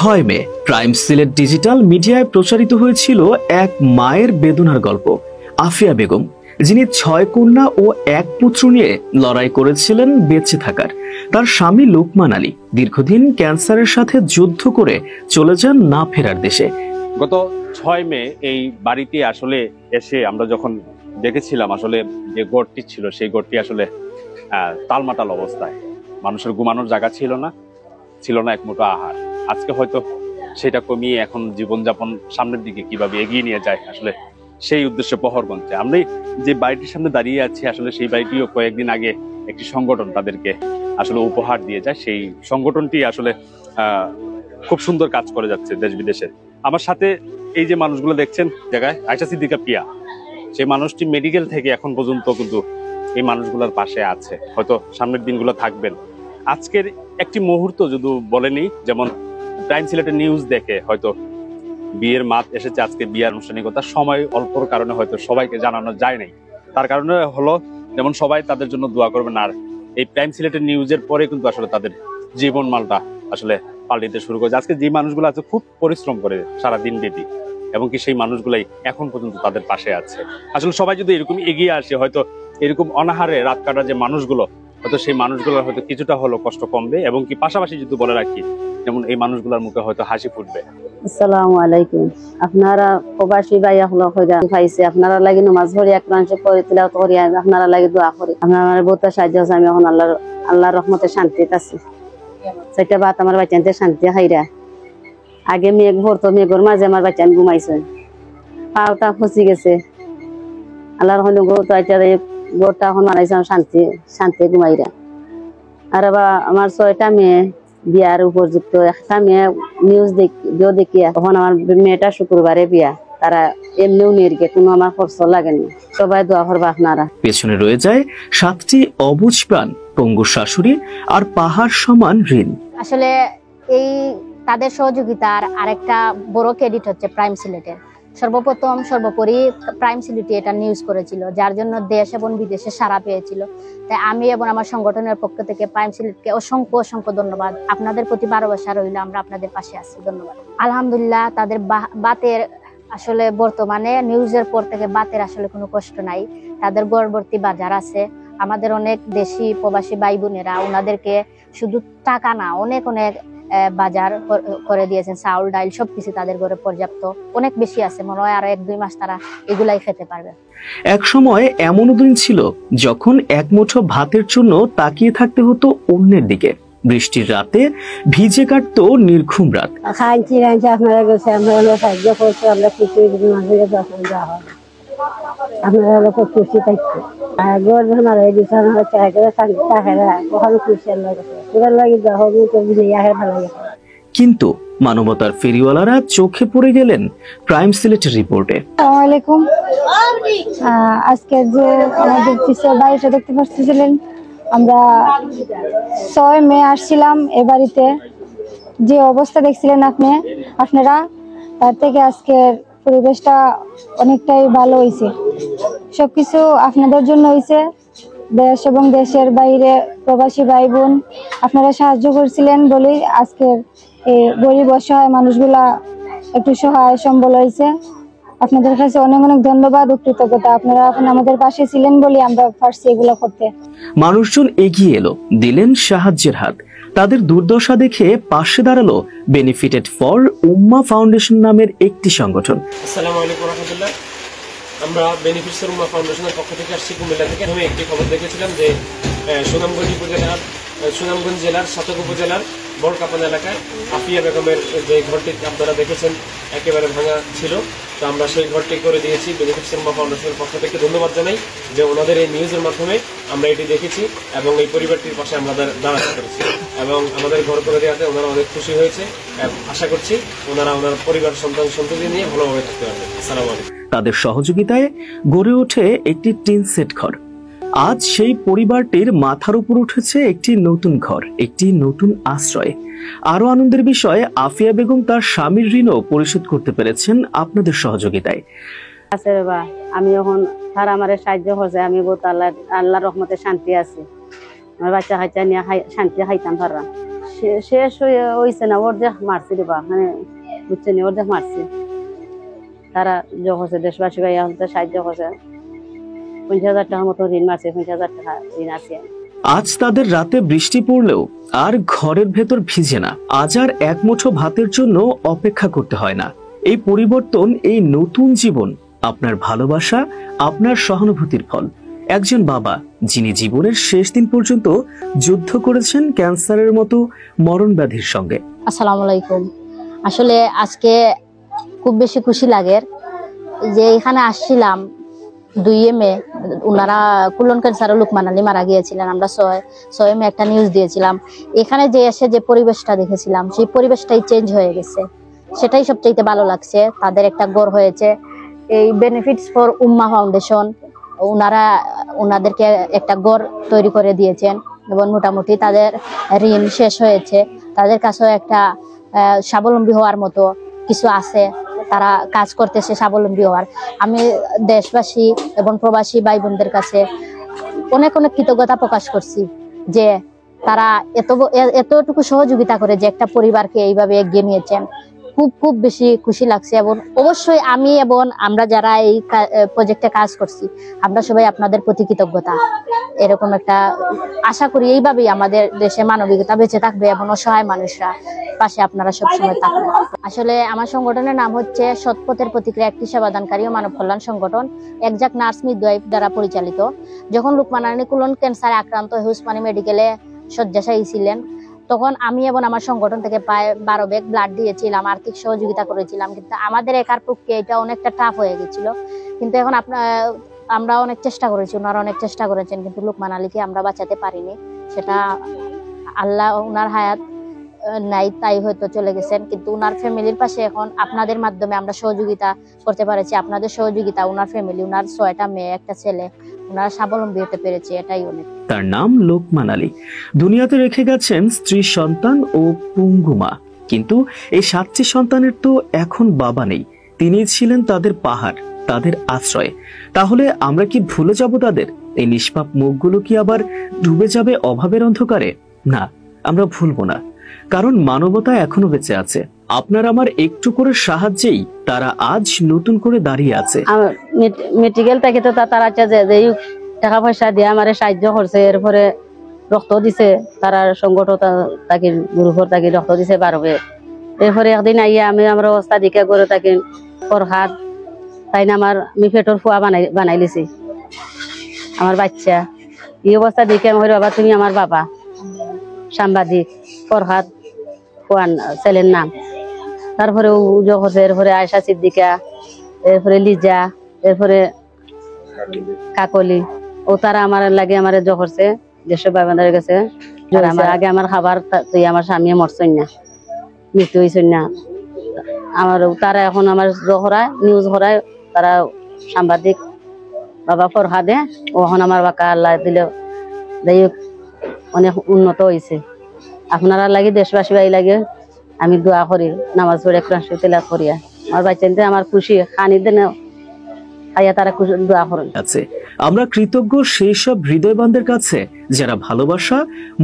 6 মে prime Sylhet digital মিডিয়ায় প্রচারিত হয়েছিল এক মায়ের বেদনার গল্প। আফিয়া বেগম, যিনি 6 কন্যা ও 1 পুত্র নিয়ে লড়াই করেছিলেন বেঁচে থাকার। তার স্বামী লোকমান আলী দীর্ঘদিন ক্যান্সারের সাথে যুদ্ধ করে চলে যান না ফেরার দেশে। গত 6 মে এই বাড়িতে আসলে এসে আমরা যখন দেখেছিলাম আসলে যে গড়টি ছিল সেই গড়টি আসলে তালমাটাল অবস্থায়, মানুষের ঘুমানোর জায়গা ছিল না এক মুঠো আহার। আজকে হয়তো সেটা কমিয়ে এখন জীবনযাপন সামনের দিকে কিভাবে এগিয়ে নিয়ে যায় আসলে সেই উদ্দেশ্যে প্রহর গুনছে। আমরা যে বাড়িটির সামনে দাঁড়িয়ে আছি আসলে সেই বাড়িটিও কয়েকদিন আগে একটি সংগঠন তাদেরকে আসলে উপহার দিয়ে যায়। সেই সংগঠনটি আসলে খুব সুন্দর কাজ করে যাচ্ছে দেশ বিদেশে। আমার সাথে এই যে মানুষগুলো দেখছেন জায়গায় আয়েশা সিদ্দিকা পিয়া, সেই মানুষটি মেডিকেল থেকে এখন পর্যন্ত কিন্তু এই মানুষগুলোর পাশে আছে, হয়তো সামনের দিনগুলো থাকবেন। আজকের একটি মুহূর্ত যদি বলেনি, যেমন প্রাইম সিলেটের নিউজ দেখে হয়তো বিয়ের মাত এসেছে, আজকে বিয়ের আনুষ্ঠানিকতা সময় অল্পর কারণে হয়তো সবাইকে জানানো যায় নাই। তার কারণে হলো যেমন সবাই তাদের জন্য দোয়া করবেন। আর এই প্রাইম সিলেটের নিউজের পরে কিন্তু আসলে তাদের জীবন মালটা আসলে পাল্টিতে শুরু করেছে। আজকে যে মানুষগুলো আছে খুব পরিশ্রম করে সারা দিন ব্যাপী, এবং কি সেই মানুষগুলাই এখন পর্যন্ত তাদের পাশে আছে। আসলে সবাই যদি এরকম এগিয়ে আসে, হয়তো এরকম অনাহারে রাত কাটা যে মানুষগুলো, হয়তো সেই মানুষগুলোর হয়তো কিছুটা হলো কষ্ট কমবে, এবং কি পাশাপাশি যদি বলে রাখি যেমন এই মানুষগুলোর মুখে হয়তো হাসি ফুটবে। আসসালামু আলাইকুম। আপনারা প্রবাসী ভাইয়া হলো হইরা খাইছে, আপনারা লাগি নামাজ পড়ি এক মানুষে পড়ি তিলাওয়াত করি, আপনারা লাগি দোয়া করি। আপনারা আমার বহুত সাহায্য আছে, আমি এখন আল্লাহর রহমতে শান্তিতে আছি। সেটা বাত আমার বাচ্চাতে শান্তি খাইরা। আগে মেঘ ভরতো, মেঘের মাঝে আমার বাচ্চা ঘুমাইছে, পাওটা ফসি গেছে। আল্লাহর রহমতে গোটা এখন মানাইছে শান্তি ঘুমাইরা। আর আমার 6টা মেয়ে বিয়ার উপযুক্ত, একটা মেয়ে নিউজ দেখিয়া তখন আমার মেয়েটা শুক্রবারে বিয়া, তারা এমনিও নির্গে কোনো আমার খরচ লাগেনি। সবাই দোয়া করবা আপনারা। পেছনে রয়ে যায় 7টি অবুঝ প্রাণ, পঙ্গু শাশুড়ি আর পাহাড় সমান ঋণ। আসলে এই তাদের সহযোগিতার আরেকটা বড় ক্রেডিট হচ্ছে প্রাইম সিলেটের। সর্বোপরি প্রাইম সিলেটে এটা নিউজ করেছিল, যার জন্য দেশ এবং বিদেশে সাড়া পেয়েছিল। তাই আমি এবং আমার সংগঠনের পক্ষ থেকে প্রাইম সিলেটকে অসংখ্য ধন্যবাদ। আপনাদের প্রতি ভালোবাসা রইল, আমরা আপনাদের পাশে আছি। ধন্যবাদ। আলহামদুলিল্লাহ, তাদের বাতের আসলে বর্তমানে নিউজের পর থেকে বাতের আসলে কোনো কষ্ট নাই। তাদের গর্ভবতী বাজার আছে। আমাদের অনেক দেশি প্রবাসী ভাই বোনেরা ওনাদেরকে শুধু টাকা না অনেক বাজার করে দিয়েছেন, চাউল ডাইল সবকিছু তাদের ঘরে পর্যাপ্ত, অনেক বেশি আছে। মনে হয় আরো 1-2 মাস তারা এগুলাই খেতে পারবে। এক সময় এমনও দিন ছিল যখন এক মুঠো ভাতের জন্য তাকিয়ে থাকতে হতো অন্যের দিকে। বৃষ্টির রাতে ভিজে কাটতো নির্ঘুম রাত। আপনারা গেছে, আমরা সাহায্য করছি, আমরা কিছু আপনারা খুশি থাকছে। কিন্তু মানবতার ফেরিওয়ালারা চোখে পড়ে গেলেন প্রাইম সিলেটের রিপোর্টে। আসসালামু আলাইকুম। আজকে যে আমাদের পিছের বাড়িটা দেখতে পাচ্ছিলেন, আমরা 6 মে আসছিলাম এ বাড়িতে। যে অবস্থা দেখছিলেন আপনারা, তার থেকে আজকের পরিবেশটা অনেকটাই ভালো হয়েছে। সবকিছু আপনাদের জন্য হয়েছে। দেশ এবং দেশের বাইরে প্রবাসী ভাই বোন আপনারা সাহায্য করছিলেন বলেই আজকের এই গরিব অসহায় মানুষগুলা একটু সহায় সম্বল হয়েছে। আপনাদের কাছে অনেক ধন্যবাদ ও কৃতজ্ঞতা। আপনারা এখন আমাদের পাশে ছিলেন বলে আমরা পারছি এগুলো করতে। মানুষজন এগিয়ে এলো, দিলেন সাহায্যের হাত। তাদের দুর্দশা দেখে পাশে দাঁড়ালো বেনিফিটেড ফর উম্মাহ ফাউন্ডেশন নামের একটি সংগঠন। আসসালামু আলাইকুম রাহমাতুল্লাহ। আমরা বেনিফিটস ফর উম্মাহ ফাউন্ডেশনের পক্ষ থেকে আসছি কুমিল্লা থেকে। আমি একটি খবর দেখেছিলাম যে সুনামগঞ্জ জেলার শতক উপজেলার বড়কাপান এলাকায় আফিয়া বেগমের যে ঘরটি আপনারা দেখেছেন একেবারে ভাঙা ছিল। তো আমরা সেই ঘরটি করে দিয়েছি বেনিফিটস ফর উম্মাহ ফাউন্ডেশনের পক্ষ থেকে। ধন্যবাদ জানাই যে ওনাদের এই নিউজের মাধ্যমে আমরা এটি দেখেছি এবং এই পরিবারটির পাশে আমরা দাঁড়াতে পেরেছি, এবং আমাদের ঘর করে দেওয়াতে ওনারা অনেক খুশি হয়েছে। আশা করছি ওনারা ওনার পরিবার সন্ততি নিয়ে ভালোভাবে থাকতে পারবেন। আসসালামু আলাইকুম। তাদের সহযোগিতায় গড়ে ওঠে একটি টিন সেট ঘর। আজ সেই পরিবারটির মাথার উপর উঠেছে একটি নতুন ঘর, একটি নতুন আশ্রয়। আরো আনন্দের বিষয়, আফিয়া বেগম তার স্বামীর ঋণও পরিশোধ করতে পেরেছেন আপনাদের সহযোগিতায়। আমি এখন তারা আমার সাহায্য করছে, আমি বহুত আল্লাহর রহমতে শান্তি আছি। আমার বাচ্চা খাইতে নিয়ে শান্তি খাইতাম পারলাম। শেষ হয়েছে না, অর্ধেক মারছে রে বা, মানে বুঝছেন, অর্ধেক মারছে। তারা যখন দেশবাসী ভাই সাহায্য করছে, 50,000 টাকার মতো ঋণ মারছে, 50,000 টাকা ঋণ আছে। আজ তাদের রাতে বৃষ্টি পড়লেও আর ঘরের ভেতর ভিজে না। আজ আর এক মুঠো ভাতের জন্য অপেক্ষা করতে হয় না। এই পরিবর্তন, এই নতুন জীবন আপনার ভালোবাসা, আপনার সহানুভূতির ফল। একজন বাবা যিনি জীবনের শেষ দিন পর্যন্ত যুদ্ধ করেছেন ক্যান্সারের মতো মরণ ব্যাধির সঙ্গে। আসসালামু আলাইকুম। আসলে আজকে খুব বেশি খুশি লাগে যে এখানে আসছিলাম 2 মে, ওনারা কুলন ক্যান্সারে লোকমান আলী মারা গিয়েছিলেন। আমরা 6 মে একটা নিউজ দিয়েছিলাম। এখানে যে এসে যে পরিবেশটা দেখেছিলাম, সেই পরিবেশটাই চেঞ্জ হয়ে গেছে, সেটাই সবচেয়ে ভালো লাগছে। তাদের একটা ঘর হয়েছে, এই বেনিফিটস ফর উম্মা ফাউন্ডেশন ওনাদেরকে একটা ঘর তৈরি করে দিয়েছেন এবং মোটামুটি তাদের ঋণ শেষ হয়েছে। তাদের কাছেও একটা স্বাবলম্বী হওয়ার মতো কিছু আছে, তারা কাজ করতেছে স্বাবলম্বী হওয়ার। আমি দেশবাসী এবং প্রবাসী ভাই বোনদের কাছে অনেক অনেক কৃতজ্ঞতা প্রকাশ করছি যে তারা এতটুকু সহযোগিতা করে যে একটা পরিবারকে এইভাবে এগিয়ে নিয়েছেন। খুব খুব বেশি খুশি লাগছে। এবং অবশ্যই আমি এবং আমরা যারা এই প্রজেক্টে কাজ করছি, আমরা সবাই আপনাদের প্রতি কৃতজ্ঞতা। এরকম একটা আশা করি এইভাবেই আমাদের দেশে মানবিকতা বেঁচে থাকবে এবং অসহায় মানুষরা পাশে আপনারা সবসময় থাকবেন। আসলে আমার সংগঠনের নাম হচ্ছে সৎপথের প্রতিক্রিয়া, একটি সেবাদানকারী ও মানব কল্যাণ সংগঠন, একজাক নার্স মিডওয়াইফ দ্বারা পরিচালিত। যখন লোকমান আলী কুলন ক্যান্সারে আক্রান্ত হয়ে উসমানী মেডিকেলে শয্যাশায়ী ছিলেন, তখন আমি এবং আমার সংগঠন থেকে প্রায় 12 ব্যাগ ব্লাড দিয়েছিলাম, আর্থিক সহযোগিতা করেছিলাম। কিন্তু আমাদের একার পক্ষে এটা অনেকটা টাফ হয়ে গেছিল। কিন্তু এখন আমরা অনেক চেষ্টা করেছি, ওনারা অনেক চেষ্টা করেছেন, কিন্তু লোকমান আলীকে আমরা বাঁচাতে পারিনি। সেটা আল্লাহ, ওনার হায়াত নাই তাই হয়তো চলে গেছেন। কিন্তু ওনার ফ্যামিলির পাশে এখন আপনাদের মাধ্যমে আমরা সহযোগিতা করতে পেরেছি। আপনাদের সহযোগিতা, ওনার ফ্যামিলি, ওনার 6টা মেয়ে, একটা ছেলে, ওনারা স্বাবলম্বী হতে পেরেছে, এটাই অনেক। তার নাম লোকমান আলী। দুনিয়াতে রেখে গেছেন স্ত্রী, সন্তান ও পঙ্গুমা। কিন্তু এই 7টি সন্তানের তো এখন বাবা নেই। তিনি ছিলেন তাদের পাহাড়, তাদের আশ্রয়। তাহলে আমরা কি ভুলে যাব তাদের? এই নিষ্পাপ মুখগুলো কি আবার ডুবে যাবে অভাবের অন্ধকারে? না, আমরা ভুলবো না, কারণ মানবতা এখনো বেঁচে আছে। আপনার আমার একটু করে সাহায্যেই তারা আজ নতুন করে দাঁড়িয়ে আছে। মেডিকেল থেকে তো তারা যে টাকা পয়সা দিয়ে আমার সাহায্য করছে, এরপরে রক্ত দিছে, তারা সংগঠন তাকে গ্রুপের তাকে রক্ত দিছে 12 ব্যাগ। এরপরে একদিন আইয়া আমি আমার অবস্থা দিকে করে তাকে ফরহাদ, তাই না আমি পেটর ফুয়া বানাই লিছি আমার বাচ্চা। এই অবস্থা দেখে আমি বাবা তুমি আমার বাবা। সাংবাদিক ফরহাদ ফুয়ান ছেলের নাম। তারপরে করছে, এরপরে আয়সা সিদ্দিকা, এরপরে লিজা, এরপরে কাকলি, ও তারা আমার লাগে আমার করছে, দেশের বাবাদের গেছে। আমার আগে আমার খাবার তুই আমার স্বামী মরছেন না, মৃত্যু হয়েছেন না আমার। তারা এখন আমার হরায়, নিউজ হরায়, তারা সাংবাদিক বাবা ফরহাদে, ও এখন আমার বাকা আল্লাহ দিলে যাই হোক অনেক উন্নত হয়েছে। আপনারা লাগে দেশবাসী ভাই লাগে আমি দোয়া করি, নামাজ পড়ে কোরআন শরীফ তেলাওয়াত করিয়া আমার বাচ্চাদের আমার খুশি খানি দেন খাইয়া তারা দোয়া করেন। আমরা কৃতজ্ঞ সেই সব হৃদয়বানদের কাছে যারা ভালোবাসা,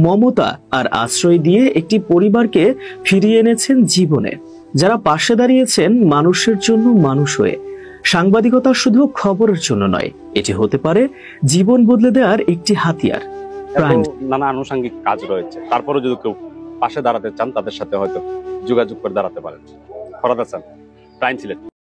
মমতা আর আশ্রয় দিয়ে একটি পরিবারকে ফিরিয়ে এনেছেন জীবনে, যারা পাশে দাঁড়িয়েছেন মানুষের জন্য মানুষ হয়ে। সাংবাদিকতা শুধু খবরের জন্য নয়, এটি হতে পারে জীবন বদলে দেওয়ার একটি হাতিয়ার। নানা আনুষঙ্গিক কাজ রয়েছে, তারপরে যদি কেউ পাশে দাঁড়াতে চান তাদের সাথে হয়তো যোগাযোগ করে দাঁড়াতে পারেন। ফরহাদ হাসান, প্রাইম সিলেট।